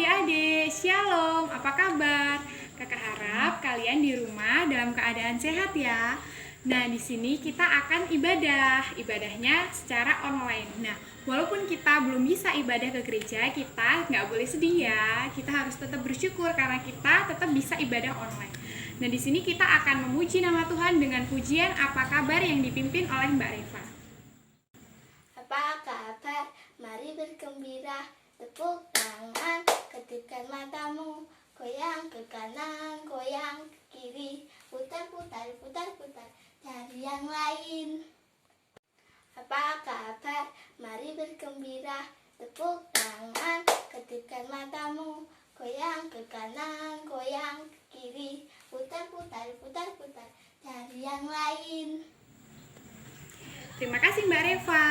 adik-adik, Shalom, apa kabar? Kakak harap kalian di rumah dalam keadaan sehat ya. Nah, di sini kita akan ibadahnya secara online. Nah, walaupun kita belum bisa ibadah ke gereja, kita nggak boleh sedih ya. Kita harus tetap bersyukur karena kita tetap bisa ibadah online. Nah, di sini kita akan memuji nama Tuhan dengan pujian apa kabar yang dipimpin oleh Mbak Reva. Apa kabar? Mari bergembira, tepuk tangan, kedipkan matamu, goyang ke kanan, goyang ke kiri, putar-putar, putar-putar, cari yang lain. Apa kabar? Mari bergembira, tepuk tangan, kedipkan matamu, goyang ke kanan, goyang ke kiri, putar-putar, putar-putar, cari yang lain. Terima kasih Mbak Reva.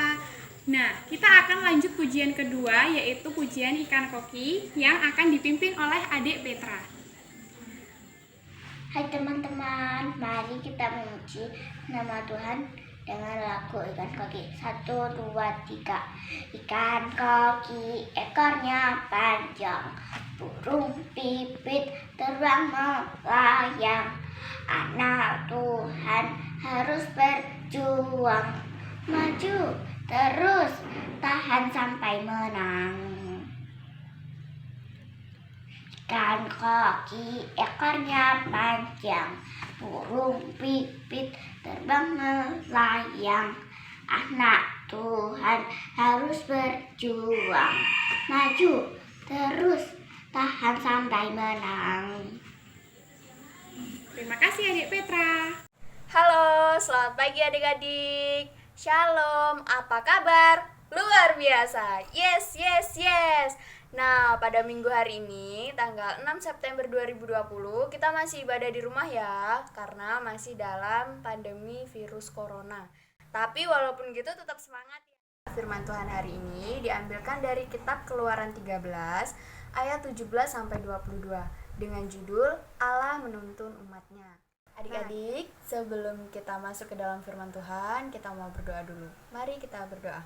Nah, kita akan lanjut pujian kedua, yaitu pujian ikan koki yang akan dipimpin oleh adik Petra. Hai teman-teman, mari kita memuji nama Tuhan dengan lagu ikan koki. 1, 2, 3. Ikan koki ekornya panjang, burung pipit terbang melayang. Anak Tuhan harus berjuang, maju terus, tahan sampai menang. Ikan koki ekornya panjang, burung pipit terbang melayang. Anak Tuhan harus berjuang, maju terus, tahan sampai menang. Terima kasih adik Petra. Halo, selamat pagi adik-adik. Shalom, apa kabar? Luar biasa. Yes. Nah, pada minggu hari ini, tanggal 6 September 2020, kita masih ibadah di rumah ya, karena masih dalam pandemi virus corona. Tapi walaupun gitu tetap semangat ya. Firman Tuhan hari ini diambilkan dari kitab Keluaran 13 ayat 17 sampai 22 dengan judul Allah menuntun umatnya. Adik-adik, sebelum kita masuk ke dalam firman Tuhan, kita mau berdoa dulu. Mari kita berdoa.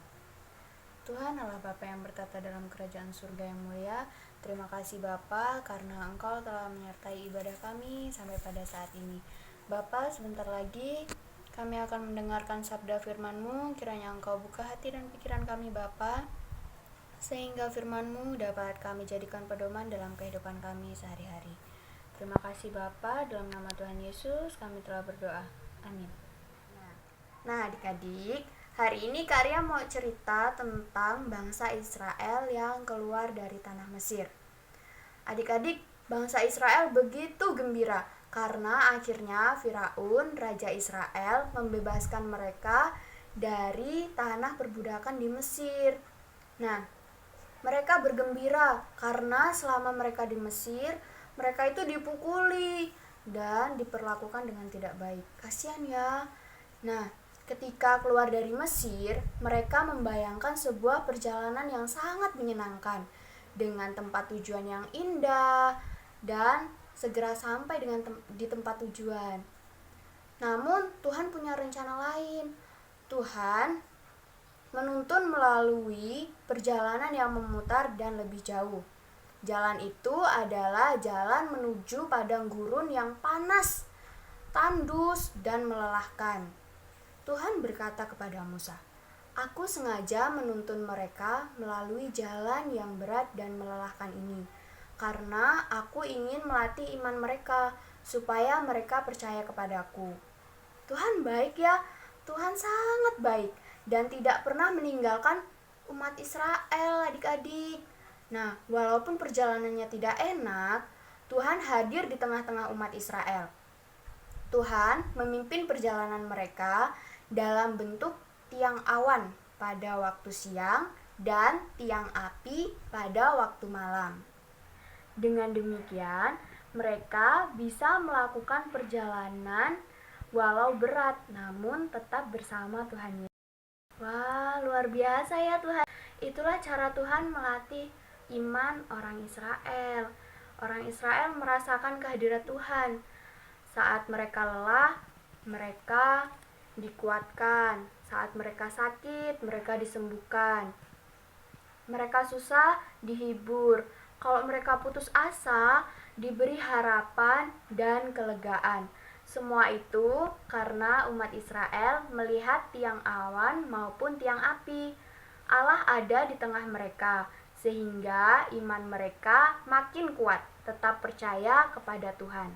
Tuhan Allah Bapa yang bertata dalam kerajaan surga yang mulia, terima kasih Bapa karena Engkau telah menyertai ibadah kami sampai pada saat ini. Bapa, sebentar lagi kami akan mendengarkan sabda firman-Mu, kiranya Engkau buka hati dan pikiran kami Bapa, sehingga firman-Mu dapat kami jadikan pedoman dalam kehidupan kami sehari-hari. Terima kasih Bapa, dalam nama Tuhan Yesus kami telah berdoa. Amin. Nah adik-adik, hari ini Kak Ria mau cerita tentang bangsa Israel yang keluar dari tanah Mesir. Adik-adik, bangsa Israel begitu gembira karena akhirnya Firaun, Raja Israel, membebaskan mereka dari tanah perbudakan di Mesir. Nah, mereka bergembira karena selama mereka di Mesir, mereka itu dipukuli dan diperlakukan dengan tidak baik. Kasihan ya. Nah, ketika keluar dari Mesir, mereka membayangkan sebuah perjalanan yang sangat menyenangkan dengan tempat tujuan yang indah dan segera sampai di tempat tujuan. Namun, Tuhan punya rencana lain. Tuhan menuntun melalui perjalanan yang memutar dan lebih jauh. Jalan itu adalah jalan menuju padang gurun yang panas, tandus, dan melelahkan. Tuhan berkata kepada Musa, "Aku sengaja menuntun mereka melalui jalan yang berat dan melelahkan ini, karena aku ingin melatih iman mereka, supaya mereka percaya kepadaku." Tuhan baik ya, Tuhan sangat baik, dan tidak pernah meninggalkan umat Israel adik-adik. Nah, walaupun perjalanannya tidak enak, Tuhan hadir di tengah-tengah umat Israel. Tuhan memimpin perjalanan mereka dalam bentuk tiang awan pada waktu siang dan tiang api pada waktu malam. Dengan demikian, mereka bisa melakukan perjalanan walau berat, namun tetap bersama Tuhan Yesus. Wah, luar biasa ya Tuhan. Itulah cara Tuhan melatih iman orang Israel. Orang Israel merasakan kehadiran Tuhan. Saat mereka lelah, mereka dikuatkan. Saat mereka sakit, mereka disembuhkan. Mereka susah, dihibur. Kalau mereka putus asa, diberi harapan dan kelegaan. Semua itu karena umat Israel melihat tiang awan maupun tiang api. Allah ada di tengah mereka, sehingga iman mereka makin kuat, tetap percaya kepada Tuhan.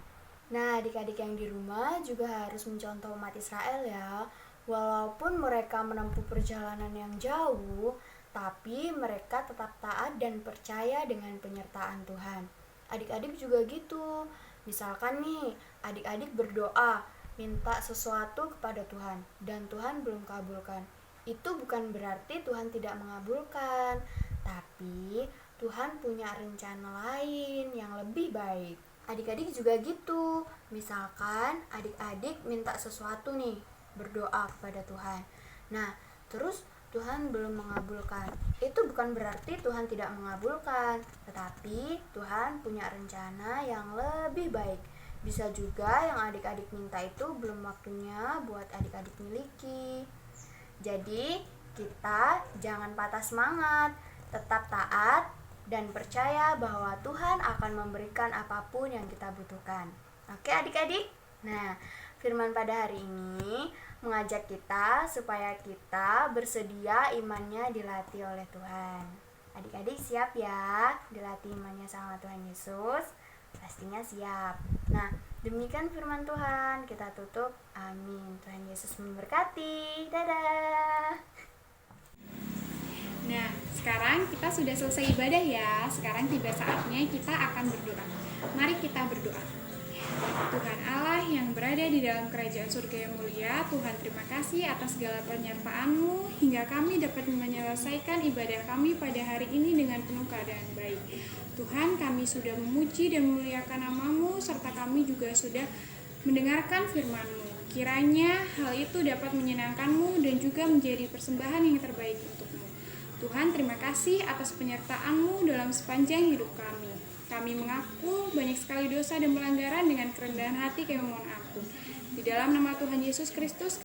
Nah, adik-adik yang di rumah juga harus mencontoh umat Israel ya. Walaupun mereka menempuh perjalanan yang jauh, tapi mereka tetap taat dan percaya dengan penyertaan Tuhan. Adik-adik juga gitu. Misalkan nih, adik-adik berdoa, minta sesuatu kepada Tuhan, dan Tuhan belum kabulkan. Itu bukan berarti Tuhan tidak mengabulkan, tapi Tuhan punya rencana lain yang lebih baik. Adik-adik juga gitu. Misalkan adik-adik minta sesuatu nih, berdoa kepada Tuhan. Nah, terus Tuhan belum mengabulkan. Itu bukan berarti Tuhan tidak mengabulkan, tetapi Tuhan punya rencana yang lebih baik. Bisa juga yang adik-adik minta itu belum waktunya buat adik-adik miliki. Jadi, kita jangan patah semangat, tetap taat dan percaya bahwa Tuhan akan memberikan apapun yang kita butuhkan. Oke adik-adik? Nah, firman pada hari ini mengajak kita supaya kita bersedia imannya dilatih oleh Tuhan. Adik-adik siap ya dilatih imannya sama Tuhan Yesus? Pastinya siap. Nah, demikian firman Tuhan. Kita tutup. Amin. Tuhan Yesus memberkati. Dadah. Nah, sekarang kita sudah selesai ibadah ya. Sekarang tiba saatnya kita akan berdoa. Mari kita berdoa. Tuhan Allah yang berada di dalam kerajaan surga yang mulia, Tuhan terima kasih atas segala penyertaan-Mu hingga kami dapat menyelesaikan ibadah kami pada hari ini dengan penuh keadaan baik. Tuhan, kami sudah memuji dan memuliakan nama-Mu serta kami juga sudah mendengarkan firman-Mu. Kiranya hal itu dapat menyenangkan-Mu dan juga menjadi persembahan yang terbaik untuk-Mu. Tuhan, terima kasih atas penyertaan-Mu dalam sepanjang hidup kami. Kami mengaku banyak sekali dosa dan pelanggaran, dengan kerendahan hati kami mohon ampun. Di dalam nama Tuhan Yesus Kristus